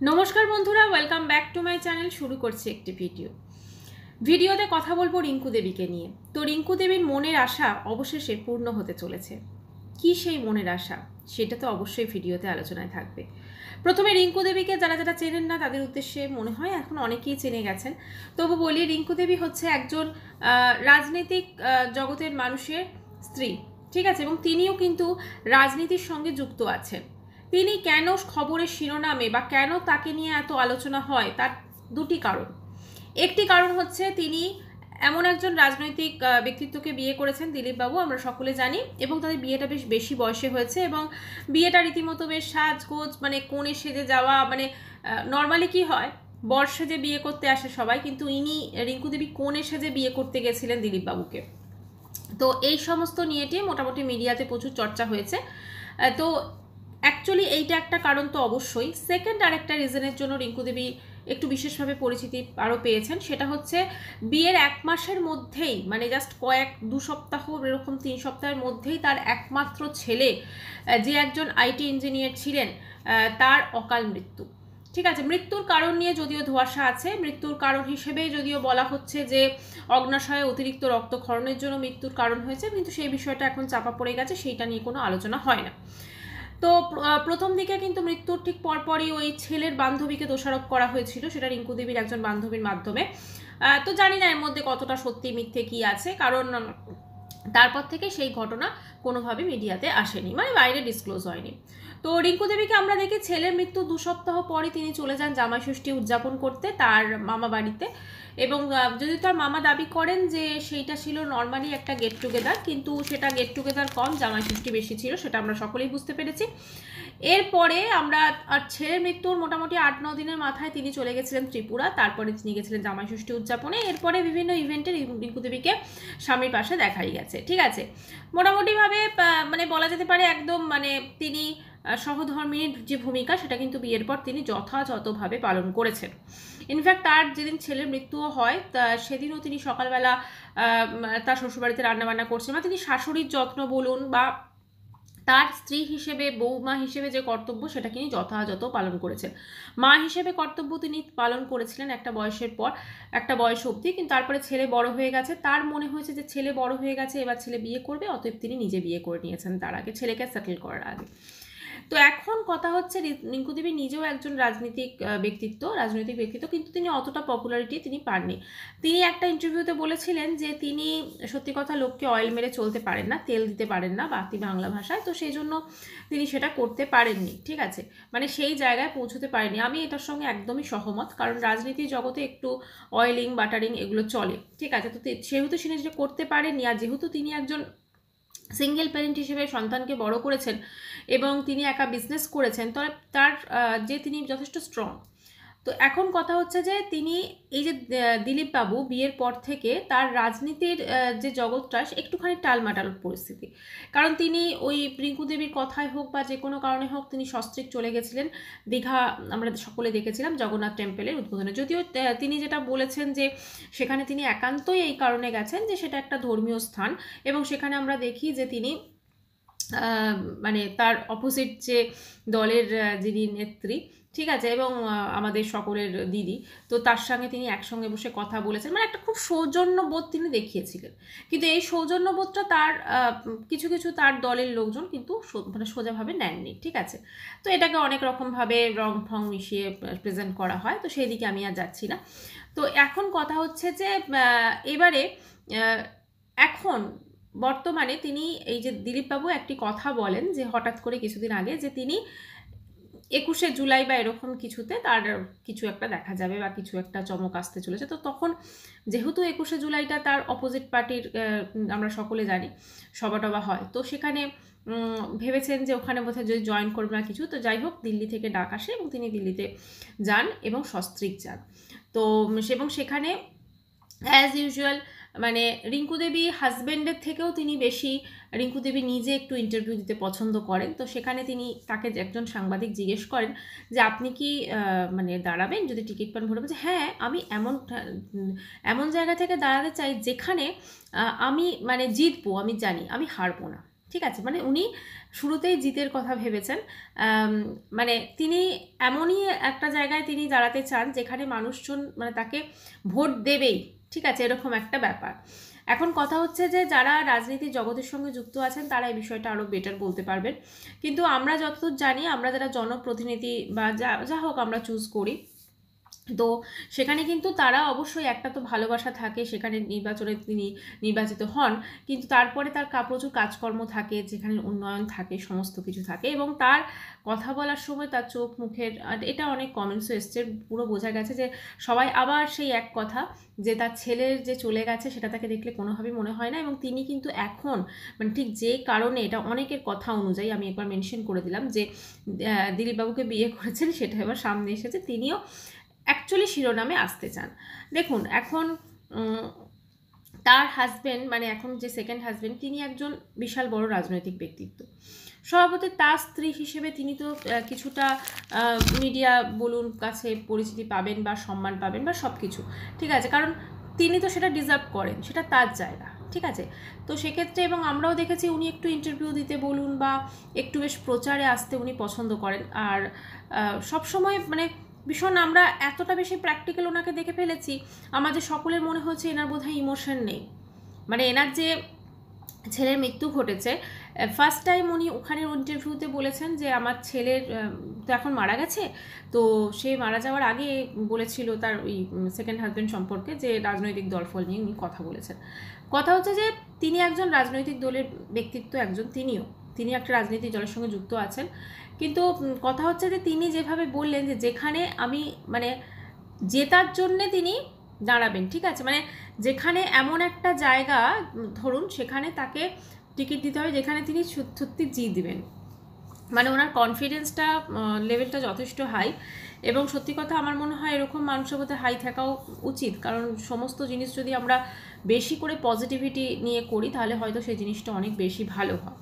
নমস্কার বন্ধুরা, welcome back to my channel. শুরু করছি একটি ভিডিওতে কথা বলবো রিঙ্কু দেবীকে নিয়ে। তো রিঙ্কু দেবীর মনের আশা অবশেষে পূর্ণ হতে চলেছে। কি সেই মনের আশা, সেটা তো অবশ্যই ভিডিওতে আলোচনায় থাকবে। প্রথমে রিঙ্কু দেবীকে যারা যারা চেনেন না তাদের উদ্দেশ্যে মনে হয় এখন অনেকেই চেনে গেছেন, তবু বলি রিঙ্কু দেবী হচ্ছে একজন রাজনৈতিক জগতের মানুষের স্ত্রী, ঠিক আছে, এবং তিনিও কিন্তু রাজনীতির সঙ্গে যুক্ত আছেন। তিনি কেন খবরের শিরোনামে বা কেন তাকে নিয়ে এত আলোচনা হয় তার দুটি কারণ। একটি কারণ হচ্ছে তিনি এমন একজন রাজনৈতিক ব্যক্তিত্বকে বিয়ে করেছেন, দিলীপ বাবু, আমরা সকলে জানি, এবং তাদের বিয়েটা বেশ বেশি বয়সে হয়েছে এবং বিয়েটা রীতিমতো বেশ সাজগোজ, মানে কোণে সেজে যাওয়া, মানে নর্মালি কি হয় বর সেজে বিয়ে করতে আসে সবাই, কিন্তু ইনি রিঙ্কু দেবী কোণে সেজে বিয়ে করতে গেছিলেন দিলীপ বাবুকে। তো এই সমস্ত নিয়েটি মোটামুটি মিডিয়াতে প্রচুর চর্চা হয়েছে। তো অ্যাকচুয়ালি এইটা একটা কারণ তো অবশ্যই। সেকেন্ড আরেকটা রিজনের জন্য রিঙ্কু দেবী একটু বিশেষভাবে পরিচিতি আরও পেয়েছেন, সেটা হচ্ছে বিয়ের 1 মাসের মধ্যেই, মানে জাস্ট দু সপ্তাহ এরকম 3 সপ্তাহের মধ্যেই তার একমাত্র ছেলে, যে একজন আইটি ইঞ্জিনিয়ার ছিলেন, তার অকাল মৃত্যু। ঠিক আছে, মৃত্যুর কারণ নিয়ে যদিও ধোঁয়াশা আছে। মৃত্যুর কারণ হিসেবে যদিও বলা হচ্ছে যে অগ্নাশয়ে অতিরিক্ত রক্তক্ষরণের জন্য মৃত্যুর কারণ হয়েছে, কিন্তু সেই বিষয়টা এখন চাপা পড়ে গেছে, সেইটা নিয়ে কোনো আলোচনা হয় না। তো প্রথম দিকে কিন্তু মৃত্যুর ঠিক পরপরই ওই ছেলের বান্ধবীকে দোষারোপ করা হয়েছিল, সেটা রিঙ্কু দেবীর একজন বান্ধবীর মাধ্যমে। তো জানি না এর মধ্যে কতটা সত্যি মিথ্যে কি আছে, কারণ তারপর থেকে সেই ঘটনা কোনোভাবে মিডিয়াতে আসেনি, মানে বাইরে ডিসক্লোজ হয়নি। তো রিঙ্কু দেবীকে আমরা দেখি ছেলের মৃত্যু 2 সপ্তাহ পরই তিনি চলে যান জামাই ষষ্ঠী উদযাপন করতে তার মামা বাড়িতে। এবং যদি তার মামা দাবি করেন যে সেইটা ছিল নর্মালি একটা গেট টুগেদার, কিন্তু সেটা গেট টুগেদার কম, জামাই ষষ্ঠী বেশি ছিল, সেটা আমরা সকলেই বুঝতে পেরেছি। এরপরে আমরা ছেলের মৃত্যুর মোটামুটি 8-9 দিনের মাথায় তিনি চলে গেছিলেন ত্রিপুরা, তারপরে তিনি গেছিলেন জামাই ষষ্ঠী উদযাপনে। এরপরে বিভিন্ন ইভেন্টে রিঙ্কু দেবীকে স্বামীর পাশে দেখাই গেছে, ঠিক আছে। মোটামুটিভাবে মানে বলা যেতে পারে একদম, মানে তিনি সহধর্মিনীর যে ভূমিকা সেটা কিন্তু বিয়ের পর তিনি যথাযথভাবে পালন করেছেন। ইনফ্যাক্ট তার যেদিন ছেলের মৃত্যুও হয় সেদিনও তিনি সকালবেলা তার শ্বশুরবাড়িতে রান্নাবান্না করছেন, বা তিনি শাশুড়ির যত্ন বলুন বা তার স্ত্রী হিসেবে, বৌমা হিসেবে যে কর্তব্য সেটা তিনি যথাযথ পালন করেছেন। মা হিসেবে কর্তব্য তিনি পালন করেছিলেন একটা বয়সের পর, একটা বয়স অবধি, কিন্তু তারপরে ছেলে বড় হয়ে গেছে, তার মনে হয়েছে যে ছেলে বড় হয়ে গেছে, এবার ছেলে বিয়ে করবে, অতএব তিনি নিজে বিয়ে করে নিয়েছেন তার আগে, ছেলেকে সেটেল করার আগে। তো এখন কথা হচ্ছে রিঙ্কু দেবী নিজেও একজন রাজনৈতিক ব্যক্তিত্ব, কিন্তু তিনি অতটা পপুলারিটি তিনি পাননি। তিনি একটা ইন্টারভিউতে বলেছিলেন যে তিনি সত্যি কথা লোককে অয়েল মেরে চলতে পারেন না, তেল দিতে পারেন না বাকি বাংলা ভাষায়, তো সেই জন্য তিনি সেটা করতে পারেননি, ঠিক আছে, মানে সেই জায়গায় পৌঁছতে পারেনি। আমি এটার সঙ্গে একদমই সহমত, কারণ রাজনীতির জগতে একটু অয়েলিং বাটারিং এগুলো চলে, ঠিক আছে। তো সেহেতু তিনি যেটা করতে পারেননি, আর যেহেতু তিনি একজন সিঙ্গেল প্যারেন্ট হিসেবে সন্তানকে বড় করেছেন এবং তিনি একা বিজনেস করেছেন, তবে তার যে তিনি যথেষ্ট স্ট্রং। তো এখন কথা হচ্ছে যে তিনি এই যে দিলীপ বাবু বিয়ের পর থেকে তার রাজনীতির যে জগৎটা একটুখানি টালমাটাল পরিস্থিতি, কারণ তিনি ওই রিঙ্কু দেবীর কথায় হোক বা যে কোনো কারণে হোক তিনি সস্ত্রীক চলে গেছিলেন দীঘা, আমরা সকলে দেখেছিলাম জগন্নাথ টেম্পলের উদ্বোধনে। যদিও তিনি যেটা বলেছেন যে সেখানে তিনি একান্তই এই কারণে গেছেন যে সেটা একটা ধর্মীয় স্থান, এবং সেখানে আমরা দেখি যে তিনি মানে তার অপোজিট যে দলের যিনি নেত্রী, ঠিক আছে, এবং আমাদের সকলের দিদি, তো তার সঙ্গে তিনি একসঙ্গে বসে কথা বলেছেন, মানে একটা খুব সৌজন্যবোধ তিনি দেখিয়েছিলেন। কিন্তু এই সৌজন্যবোধটা তার কিছু কিছু তার দলের লোকজন কিন্তু মানে সোজাভাবে নেননি, ঠিক আছে। তো এটাকে অনেক রকমভাবে রং ঠং মিশিয়ে প্রেজেন্ট করা হয়, তো সেই দিকে আমি আর যাচ্ছি না। তো এখন কথা হচ্ছে যে এবারে এখন বর্তমানে তিনি এই যে দিলীপবাবু একটি কথা বলেন যে হঠাৎ করে কিছুদিন আগে, যে তিনি 21শে জুলাই বা এরকম কিছুতে তার কিছু একটা দেখা যাবে বা কিছু একটা চমক আসতে চলেছে। তো তখন যেহেতু 21শে জুলাইটা তার অপোজিট পার্টির, আমরা সকলে জানি, সভা টভা হয়, তো সেখানে ভেবেছেন যে ওখানে বোধহয় যদি জয়েন করবে না কিছু, তো যাই হোক দিল্লি থেকে ডাক আসে এবং তিনি দিল্লিতে যান এবং সস্ত্রীক যান। তো এবং সেখানে অ্যাজ ইউজুয়াল, মানে রিঙ্কু দেবী হাজব্যান্ডের থেকেও তিনি বেশি রিঙ্কু দেবী নিজে একটু ইন্টারভিউ দিতে পছন্দ করেন। তো সেখানে তিনি তাকে একজন সাংবাদিক জিজ্ঞেস করেন যে আপনি কি মানে দাঁড়াবেন যদি টিকিট পান ভোটে, বলছে হ্যাঁ আমি এমন জায়গা থেকে দাঁড়াতে চাই যেখানে আমি মানে জিতবো, আমি জানি আমি হারবো না, ঠিক আছে, মানে উনি শুরুতেই জিতের কথা ভেবেছেন। মানে তিনি এমনই একটা জায়গায় তিনি দাঁড়াতে চান যেখানে মানুষজন মানে তাকে ভোট দেবেই, ঠিক আছে, এরকম একটা ব্যাপার। এখন কথা হচ্ছে যে যারা রাজনীতির জগতের সঙ্গে যুক্ত আছেন তারা এই বিষয়টা আরও বেটার বলতে পারবেন, কিন্তু আমরা যতদূর জানি, আমরা যারা জনপ্রতিনিধি বা যা হোক আমরা চুজ করি, তো সেখানে কিন্তু তারা অবশ্যই একটা তো ভালোবাসা থাকে, সেখানে নির্বাচনে তিনি নির্বাচিত হন, কিন্তু তারপরে তার প্রচুর কাজকর্ম থাকে, যেখানে উন্নয়ন থাকে, সমস্ত কিছু থাকে, এবং তার কথা বলার সময় তার চোখ মুখের, এটা অনেক কমেন্টসও এসছে, পুরো বোঝা গেছে যে সবাই আবার সেই এক কথা যে তার ছেলের যে চলে গেছে সেটা তাকে দেখলে কোনোভাবেই মনে হয় না। এবং তিনি কিন্তু এখন মানে ঠিক যে কারণে, এটা অনেকের কথা অনুযায়ী আমি একবার মেনশন করে দিলাম যে দিলীপবাবুকে বিয়ে করেছেন, সেটা এবার সামনে এসেছে, তিনিও অ্যাকচুয়ালি শিরোনামে আসতে চান। দেখুন এখন তার হাজব্যান্ড, মানে এখন যে সেকেন্ড হাজব্যান্ড, তিনি একজন বিশাল বড় রাজনৈতিক ব্যক্তিত্ব। স্বভাবতই তার স্ত্রী হিসেবে তিনি তো কিছুটা মিডিয়া বলুন কাছে পরিচিতি পাবেন বা সম্মান পাবেন বা সব কিছু, ঠিক আছে, কারণ তিনি তো সেটা ডিজার্ভ করেন, সেটা তার জায়গা, ঠিক আছে। তো সেক্ষেত্রে, এবং আমরাও দেখেছি উনি একটু ইন্টারভিউ দিতে বলুন বা একটু বেশ প্রচারে আসতে উনি পছন্দ করেন। আর সবসময় মানে ভীষণ আমরা এতটা বেশি প্র্যাকটিক্যাল ওনাকে দেখে ফেলেছি, আমাদের সকলের মনে হচ্ছে এনার বোধহয় ইমোশন নেই। মানে এনার যে ছেলের মৃত্যু ঘটেছে, ফার্স্ট টাইম উনি ওখানের ইন্টারভিউতে বলেছেন যে আমার ছেলের তো এখন মারা গেছে, তো সে মারা যাওয়ার আগে বলেছিল তার ওই সেকেন্ড হাজব্যান্ড সম্পর্কে যে রাজনৈতিক দলফল নিয়ে উনি কথা বলেছেন। কথা হচ্ছে যে তিনি একজন রাজনৈতিক দলের ব্যক্তিত্ব, একজন তিনি একটা রাজনৈতিক দলের সঙ্গে যুক্ত আছেন, কিন্তু কথা হচ্ছে যে তিনি যেভাবে বললেন যে যেখানে আমি মানে জেতার জন্যে তিনি দাঁড়াবেন, ঠিক আছে, মানে যেখানে এমন একটা জায়গা ধরুন সেখানে তাকে টিকিট দিতে হবে যেখানে তিনি সত্যি জিতবেন, মানে ওনার কনফিডেন্সটা লেভেলটা যথেষ্ট হাই। এবং সত্যি কথা আমার মনে হয় এরকম মানুষের মধ্যে হাই থাকাও উচিত, কারণ সমস্ত জিনিস যদি আমরা বেশি করে পজিটিভিটি নিয়ে করি তাহলে হয়তো সেই জিনিসটা অনেক বেশি ভালো হয়।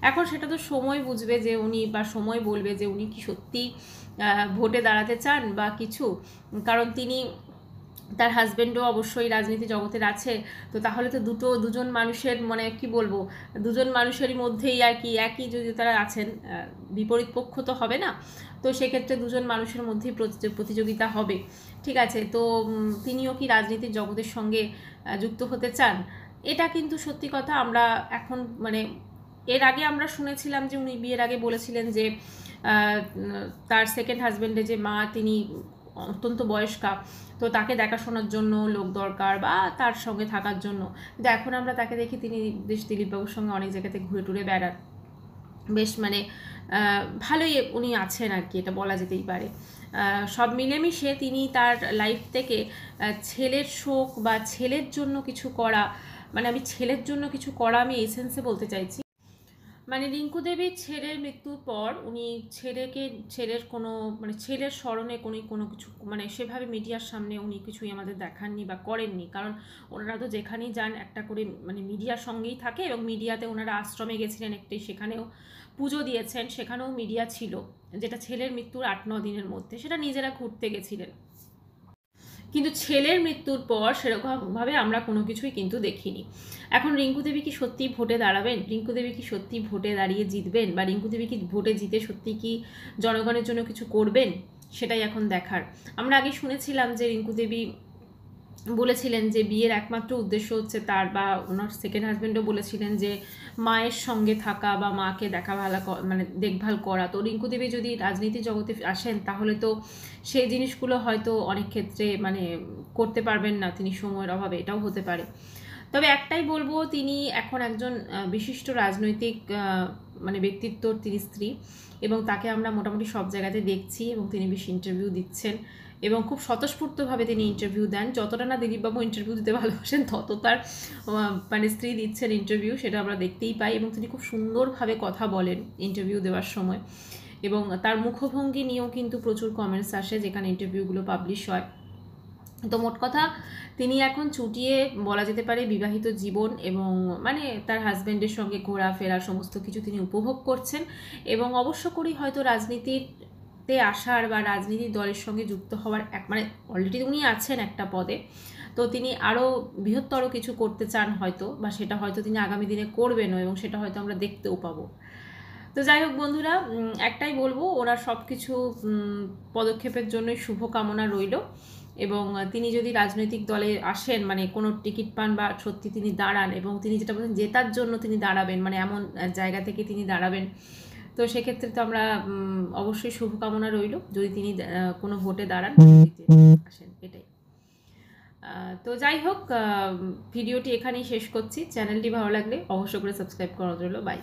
এখন সেটা তো সময় বুঝবে যে উনি, বা সময় বলবে যে উনি কি সত্যি ভোটে দাঁড়াতে চান বা কিছু, কারণ তিনি, তার হাজব্যান্ডও অবশ্যই রাজনীতি জগতের আছে, তো তাহলে তো দুজন মানুষের মানে কি বলবো, দুজন মানুষেরই মধ্যেই আর কি একই যদি তারা আছেন, বিপরীত পক্ষ তো হবে না, তো সেক্ষেত্রে দুজন মানুষের মধ্যেই প্রতিযোগিতা হবে, ঠিক আছে। তো তিনিও কি রাজনীতির জগতের সঙ্গে যুক্ত হতে চান, এটা কিন্তু সত্যি কথা আমরা এখন মানে এর আগে আমরা শুনেছিলাম যে উনি বিয়ের আগে বলেছিলেন যে তার সেকেন্ড হাজব্যান্ডের যে মা, তিনি অত্যন্ত বয়স্কা, তো তাকে দেখাশোনার জন্য লোক দরকার বা তার সঙ্গে থাকার জন্য, কিন্তু এখন আমরা তাকে দেখি তিনি দিলীপবাবুর সঙ্গে অনেক জায়গাতে ঘুরে টুরে বেড়ান, বেশ মানে ভালোই উনি আছেন আর কি, এটা বলা যেতেই পারে। সব মিলেমিশে তিনি তার লাইফ থেকে ছেলের শোক বা ছেলের জন্য কিছু করা, মানে আমি ছেলের জন্য কিছু করা আমি এই সেন্সে বলতে চাইছি, মানে রিঙ্কু দেবীর ছেলের মৃত্যুর পর উনি ছেলের কোনো মানে ছেলের স্মরণে কোনো কিছু মানে সেভাবে মিডিয়ার সামনে উনি কিছুই আমাদের দেখাননি বা করেননি, কারণ ওনারা তো যেখানেই যান একটা করে মানে মিডিয়ার সঙ্গেই থাকে, এবং মিডিয়াতে ওনারা আশ্রমে গেছিলেন একটি, সেখানেও পুজো দিয়েছেন, সেখানেও মিডিয়া ছিল, যেটা ছেলের মৃত্যুর 8-9 দিনের মধ্যে, সেটা নিজেরা ঘুরতে গেছিলেন, কিন্তু ছেলের মৃত্যুর পর সেরকমভাবে আমরা কোনো কিছুই কিন্তু দেখিনি। এখন রিঙ্কু দেবী কি সত্যিই ভোটে দাঁড়াবেন, রিঙ্কু দেবী কি সত্যি ভোটে দাঁড়িয়ে জিতবেন, বা রিঙ্কু দেবী কি ভোটে জিতে সত্যি কি জনগণের জন্য কিছু করবেন, সেটাই এখন দেখার। আমরা আগে শুনেছিলাম যে রিঙ্কু দেবী বলেছিলেন যে বিয়ের একমাত্র উদ্দেশ্য হচ্ছে তার, বা ওনার সেকেন্ড হাজব্যান্ডও বলেছিলেন যে মায়ের সঙ্গে থাকা বা মাকে মানে দেখভাল করা। তো রিঙ্কু দেবী যদি রাজনীতি জগতে আসেন তাহলে তো সেই জিনিসগুলো হয়তো অনেক ক্ষেত্রে মানে করতে পারবেন না তিনি সময়ের অভাবে, এটাও হতে পারে। তবে একটাই বলবো, তিনি এখন একজন বিশিষ্ট রাজনৈতিক মানে ব্যক্তিত্ব, তিনি স্ত্রী, এবং তাকে আমরা মোটামুটি সব জায়গাতে দেখছি, এবং তিনি বেশ ইন্টারভিউ দিচ্ছেন এবং খুব স্বতঃস্ফূর্তভাবে তিনি ইন্টারভিউ দেন। যতটা না দিলীপবাবু ইন্টারভিউ দিতে ভালোবাসেন তত তার মানে স্ত্রী দিচ্ছেন ইন্টারভিউ, সেটা আমরা দেখতেই পাই, এবং তিনি খুব সুন্দরভাবে কথা বলেন ইন্টারভিউ দেওয়ার সময়, এবং তার মুখভঙ্গি নিয়েও কিন্তু প্রচুর কমেন্টস আসে যেখানে ইন্টারভিউগুলো পাবলিশ হয়। তো মোট কথা তিনি এখন চুটিয়ে বলা যেতে পারে বিবাহিত জীবন, এবং মানে তার হাজব্যান্ডের সঙ্গে ঘোরাফেরা সমস্ত কিছু তিনি উপভোগ করছেন, এবং অবশ্য করেই হয়তো রাজনীতিতে আসার বা রাজনীতির দলের সঙ্গে যুক্ত হওয়ার মানে অলরেডি উনি আছেন একটা পদে, তো তিনি আরও বৃহত্তর কিছু করতে চান হয়তো, বা সেটা হয়তো তিনি আগামী দিনে করবেনও, এবং সেটা হয়তো আমরা দেখতেও পাবো। তো যাই হোক বন্ধুরা, একটাই বলবো, ওনার সব কিছু পদক্ষেপের জন্যই শুভকামনা রইল। এবং তিনি যদি রাজনৈতিক দলে আসেন, মানে কোনো টিকিট পান বা সত্যি তিনি দাঁড়ান, এবং তিনি যেটা বলেন জেতার জন্য তিনি দাঁড়াবেন, মানে এমন জায়গা থেকে তিনি দাঁড়াবেন, তো সেক্ষেত্রে তো আমরা অবশ্যই শুভকামনা রইল, যদি তিনি কোনো ভোটে দাঁড়ান আসেন, এটাই। তো যাই হোক, ভিডিওটি এখানেই শেষ করছি। চ্যানেলটি ভালো লাগলে অবশ্যই করে সাবস্ক্রাইব করা রইল। বাই।